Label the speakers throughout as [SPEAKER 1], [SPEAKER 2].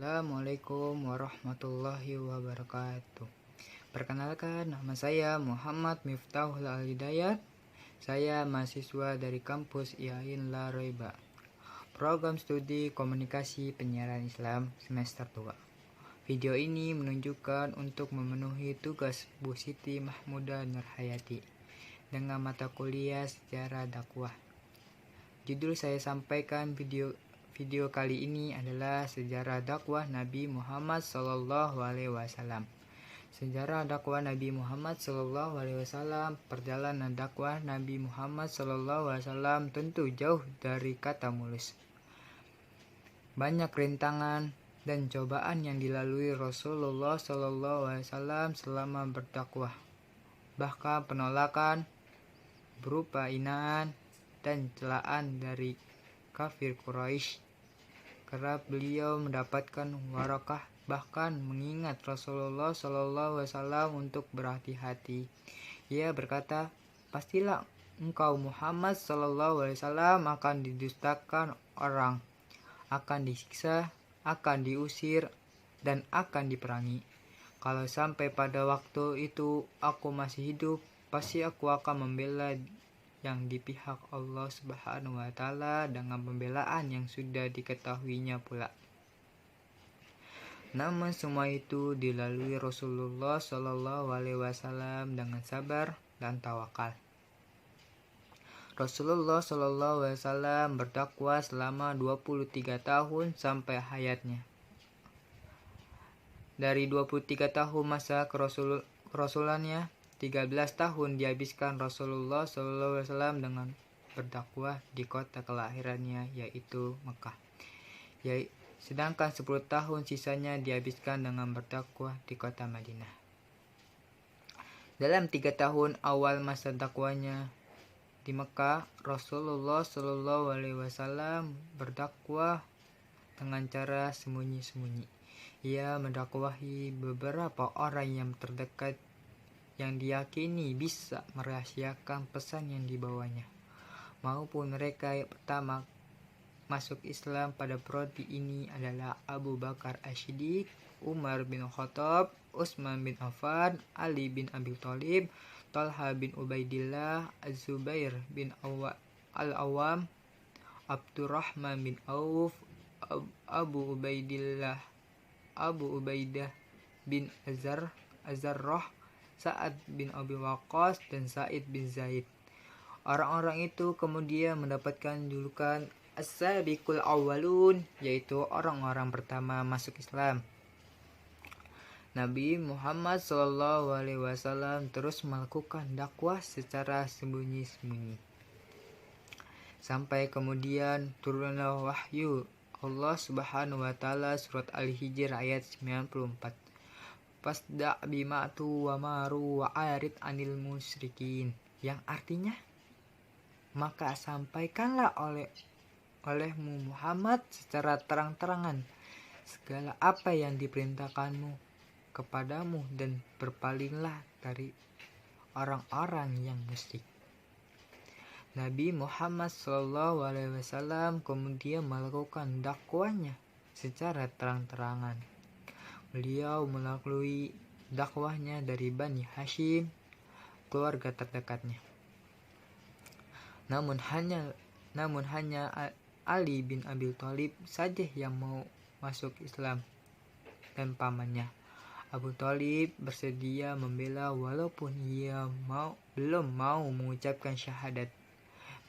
[SPEAKER 1] Assalamualaikum warahmatullahi wabarakatuh. Perkenalkan, nama saya Muhammad Miftahul Al-Hidayat. Saya mahasiswa dari kampus IAIN La Roiba, program studi komunikasi penyiaran Islam semester 2. Video ini menunjukkan untuk memenuhi tugas Bu Siti Mahmudah Nurhayati dengan mata kuliah sejarah dakwah. Judul saya sampaikan video kali ini adalah sejarah dakwah Nabi Muhammad SAW. Sejarah dakwah Nabi Muhammad SAW. Perjalanan dakwah Nabi Muhammad SAW tentu jauh dari kata mulus. Banyak rintangan dan cobaan yang dilalui Rasulullah SAW selama berdakwah. Bahkan penolakan berupa hinaan dan celaan dari kafir Quraisy. Kerap beliau mendapatkan warakah, bahkan mengingat Rasulullah SAW untuk berhati-hati. Ia berkata, pastilah engkau Muhammad SAW akan didustakan orang, akan disiksa, akan diusir, dan akan diperangi. Kalau sampai pada waktu itu aku masih hidup, pasti aku akan membela yang di pihak Allah Subhanahu wa Ta'ala dengan pembelaan yang sudah diketahuinya pula. Namun semua itu dilalui Rasulullah SAW dengan sabar dan tawakal. Rasulullah SAW berdakwah selama 23 tahun sampai hayatnya. Dari 23 tahun masa kerasulannya, 13 tahun dihabiskan Rasulullah SAW dengan berdakwah di kota kelahirannya, yaitu Mekah. Sedangkan 10 tahun sisanya dihabiskan dengan berdakwah di kota Madinah. Dalam 3 tahun awal masa dakwahnya di Mekah, Rasulullah SAW berdakwah dengan cara sembunyi-sembunyi. Ia mendakwahi beberapa orang yang terdekat yang diyakini bisa merahasiakan pesan yang dibawanya, maupun mereka yang pertama masuk Islam pada periode ini adalah Abu Bakar As-Siddiq, Umar bin Khattab, Utsman bin Affan, Ali bin Abi Thalib, Talha bin Ubaidillah, Az-Zubair bin Al-Awwam, Abdurrahman bin Auf, Abu Ubaidah bin Azarrah, Sa'ad bin Abi Waqqas, dan Sa'id bin Zaid. Orang-orang itu kemudian mendapatkan julukan As-Sabiqul Awwalun, yaitu orang-orang pertama masuk Islam. Nabi Muhammad SAW terus melakukan dakwah secara sembunyi-sembunyi. Sampai kemudian turunlah wahyu Allah Subhanahu wa Ta'ala surat Al-Hijr ayat 94. Fasda' bima tu'maru wa arid anil musyrikin, yang artinya, maka sampaikanlah olehmu Muhammad secara terang-terangan segala apa yang diperintahkanmu kepadamu, dan berpalinglah dari orang-orang yang musyrik. Nabi Muhammad SAW kemudian melakukan dakwahnya secara terang-terangan. Beliau melalui dakwahnya dari Bani Hashim, keluarga terdekatnya. Namun hanya Ali bin Abi Thalib saja yang mau masuk Islam, dan pamannya Abu Thalib bersedia membela walaupun ia belum mau mengucapkan syahadat.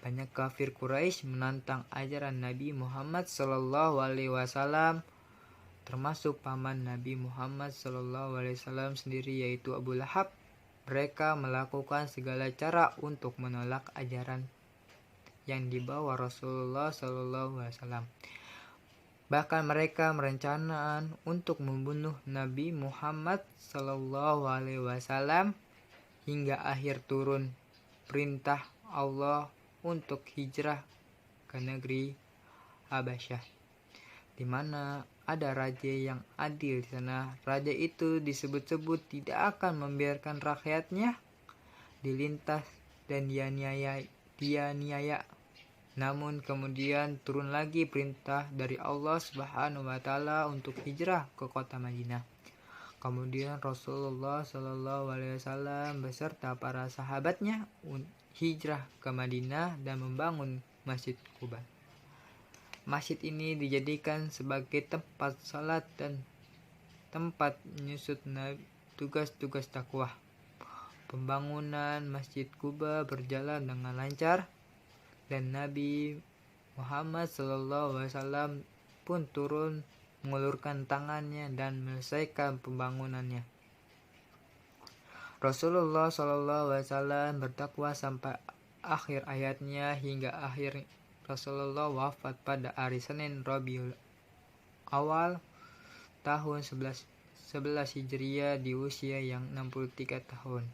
[SPEAKER 1] Banyak kafir Quraisy menantang ajaran Nabi Muhammad SAW, termasuk paman Nabi Muhammad SAW sendiri, yaitu Abu Lahab. Mereka melakukan segala cara untuk menolak ajaran yang dibawa Rasulullah SAW. Bahkan mereka merencanakan untuk membunuh Nabi Muhammad SAW hingga akhir turun perintah Allah untuk hijrah ke negeri Habasyah, di mana ada raja yang adil di sana. Raja itu disebut-sebut tidak akan membiarkan rakyatnya dilintas dan dianiaya. Namun kemudian turun lagi perintah dari Allah Subhanahu wa taala untuk hijrah ke kota Madinah. Kemudian Rasulullah Shallallahu alaihi wasallam beserta para sahabatnya hijrah ke Madinah dan membangun Masjid Quba. Masjid ini dijadikan sebagai tempat salat dan tempat menyusut tugas-tugas dakwah. Pembangunan Masjid Quba berjalan dengan lancar dan Nabi Muhammad SAW pun turun mengulurkan tangannya dan menyelesaikan pembangunannya. Rasulullah SAW berdakwah sampai akhir hayatnya hingga akhir Rasulullah wafat pada hari Senin Rabiul Awal tahun 11 Hijriah di usia yang 63 tahun.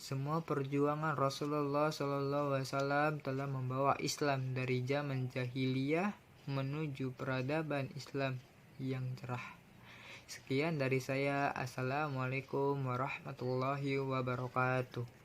[SPEAKER 1] Semua perjuangan Rasulullah SAW telah membawa Islam dari zaman jahiliyah menuju peradaban Islam yang cerah. Sekian dari saya. Assalamualaikum warahmatullahi wabarakatuh.